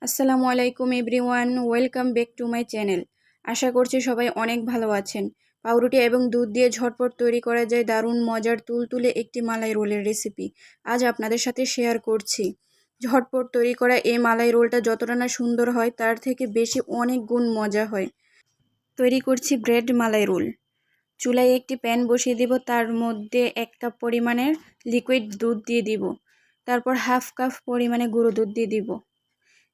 আসসালামু আলাইকুম everyone, welcome back to my channel. আশা করছি সবাই অনেক ভালো আছেন। পাউরুটি এবং দুধ দিয়ে ঝটপট তৈরি করা যায় দারুণ মজার তুলতুলে একটি মালাই রোলের রেসিপি আজ আপনাদের সাথে শেয়ার করছি। ঝটপট তৈরি করা এই মালাই রোলটা যতটা না সুন্দর হয় তার থেকে বেশি অনেক গুণ মজা হয়। তৈরি করছি ব্রেড মালাই রোল। চুলায় একটি প্যান বসিয়ে দিব, তার মধ্যে 1 কাপ পরিমাণের লিকুইড দুধ দিয়ে দিব, তারপর হাফ কাপ পরিমাণে গুঁড়ো দুধ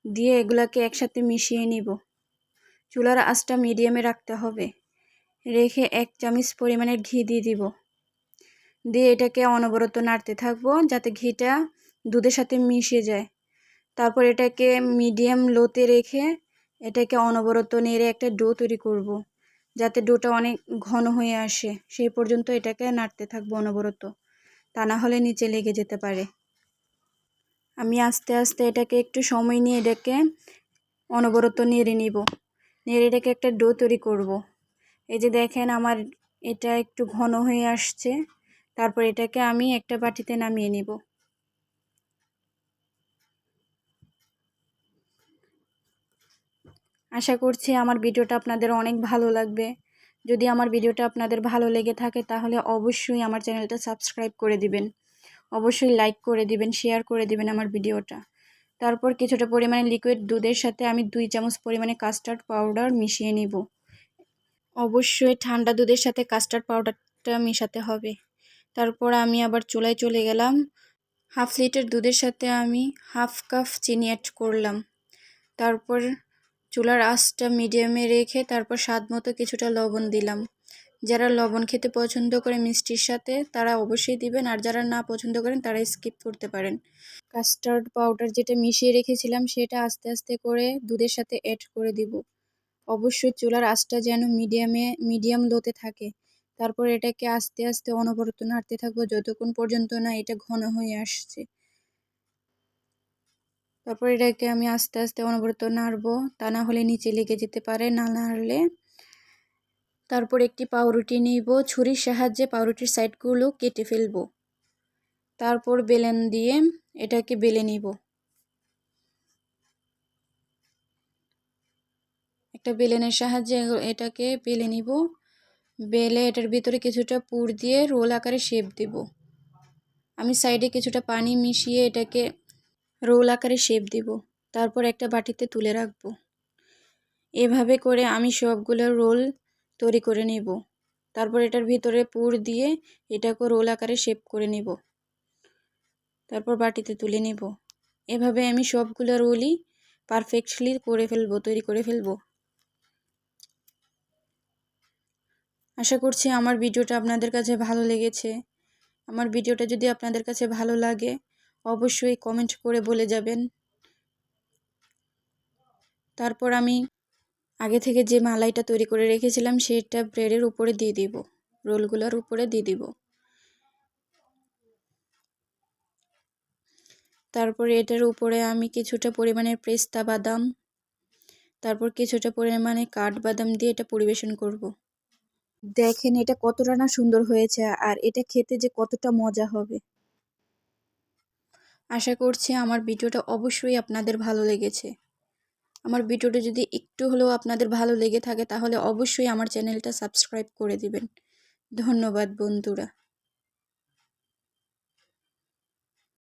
দিয়ে এগুলাকে একসাথে মিশিয়ে নিব। চুলার আঁচটা মিডিয়ামে রাখতে হবে। রেখে 1 চামচ পরিমাণের ঘি দিয়ে দিব। দিয়ে এটাকে অনবরত নাড়তে থাকবো যাতে ঘিটা দুধের সাথে মিশে যায়। তারপর এটাকে মিডিয়াম লোতে রেখে এটাকে অনবরত নেড়ে একটা ডো তৈরি করব, যাতে ডোটা অনেক ঘন হয়ে আসে। সেই পর্যন্ত এটাকে নাড়তে থাকবো অনবরত, তা না হলে নিচে লেগে যেতে পারে। আমি আস্তে আস্তে এটাকে একটু সময় নিয়ে এটাকে অনবরত নেড়ে নিব। নেড়ে এটাকে একটা ডো তৈরি করব। এই যে দেখেন আমার এটা একটু ঘন হয়ে আসছে। তারপর এটাকে আমি একটা বাটিতে নামিয়ে নিব। আশা করছি আমার ভিডিওটা আপনাদের অনেক ভালো লাগবে। যদি আমার ভিডিওটা আপনাদের ভালো লেগে থাকে তাহলে অবশ্যই আমার চ্যানেলটা সাবস্ক্রাইব করে দিবেন, অবশ্যই লাইক করে দিবেন, শেয়ার করে দিবেন আমার ভিডিওটা। তারপর কিছুটা পরিমাণে লিকুইড দুধের সাথে আমি 2 চামচ পরিমাণে কাস্টার্ড পাউডার মিশিয়ে নিব। অবশ্যই ঠান্ডা দুধের সাথে কাস্টার্ড পাউডারটা মেশাতে হবে। তারপর আমি আবার চুলায় চলে গেলাম। হাফ লিটার দুধের সাথে আমি হাফ কাপ চিনি অ্যাড করলাম। তারপর চুলার আঁচটা মিডিয়ামে রেখে তারপর স্বাদ মতো কিছুটা লবণ দিলাম। যারা লবণ খেতে পছন্দ করে মিষ্টির সাথে তারা অবশ্যই দিবেন, আর যারা না পছন্দ করেন তারা স্কিপ করতে পারেন। কাস্টার্ড পাউডার যেটা মিশিয়ে রেখেছিলাম সেটা আস্তে আস্তে করে দুধের সাথে অ্যাড করে দিব। অবশ্যই চুলার আঁচটা যেন মিডিয়াম লোতে থাকে। তারপর এটাকে আস্তে আস্তে অনবরত নাড়তে থাকবো যতক্ষণ পর্যন্ত না এটা ঘন হয়ে আসছে। তারপর এটাকে আমি আস্তে আস্তে অনবরত নাড়বো, তা না হলে নিচে লেগে যেতে পারে না নাড়লে। তারপর একটি পাউরুটি নিব, ছুরির সাহায্যে পাউরুটির সাইডগুলো কেটে ফেলবো। তারপর বেলন দিয়ে এটাকে বেলে নিব। একটা বেলনের সাহায্যে এটাকে বেলে নিব। বেলে এটার ভিতরে কিছুটা পুর দিয়ে রোল আকারে শেপ দেব। আমি সাইডে কিছুটা পানি মিশিয়ে এটাকে রোল আকারে শেপ দেব। তারপর একটা বাটিতে তুলে রাখবো। এভাবে করে আমি সবগুলো রোল তৈরি করে নেব। তারপর এটার ভিতরে পুর দিয়ে এটাকে রোল আকারে শেপ করে নেব। তারপর বাটিতে তুলে নেব। এভাবে আমি সবগুলো রোলই পারফেক্টলি তৈরি করে ফেলবো। আশা করছি আমার ভিডিওটা আপনাদের কাছে ভালো লেগেছে। আমার ভিডিওটা যদি আপনাদের কাছে ভালো লাগে অবশ্যই কমেন্ট করে বলে যাবেন। তারপর আমি আগে থেকে যে মালাইটা তৈরি করে রেখেছিলাম সেটা ব্রেডের উপরে দিয়ে দিব, রোলগুলোর উপরে দিয়ে দিব। তারপরে এটার উপরে আমি কিছুটা পরিমাণে পেস্তা বাদাম, তারপর কিছুটা পরিমাণে কাঠবাদাম দিয়ে এটা পরিবেশন করব। দেখেন এটা কতটা না সুন্দর হয়েছে, আর এটা খেতে যে কতটা মজা হবে। আশা করছি আমার ভিডিওটা অবশ্যই আপনাদের ভালো লেগেছে। আমার ভিডিওটা যদি একটু হলেও আপনাদের ভালো লেগে থাকে তাহলে অবশ্যই আমার চ্যানেলটা সাবস্ক্রাইব করে দিবেন। ধন্যবাদ বন্ধুরা।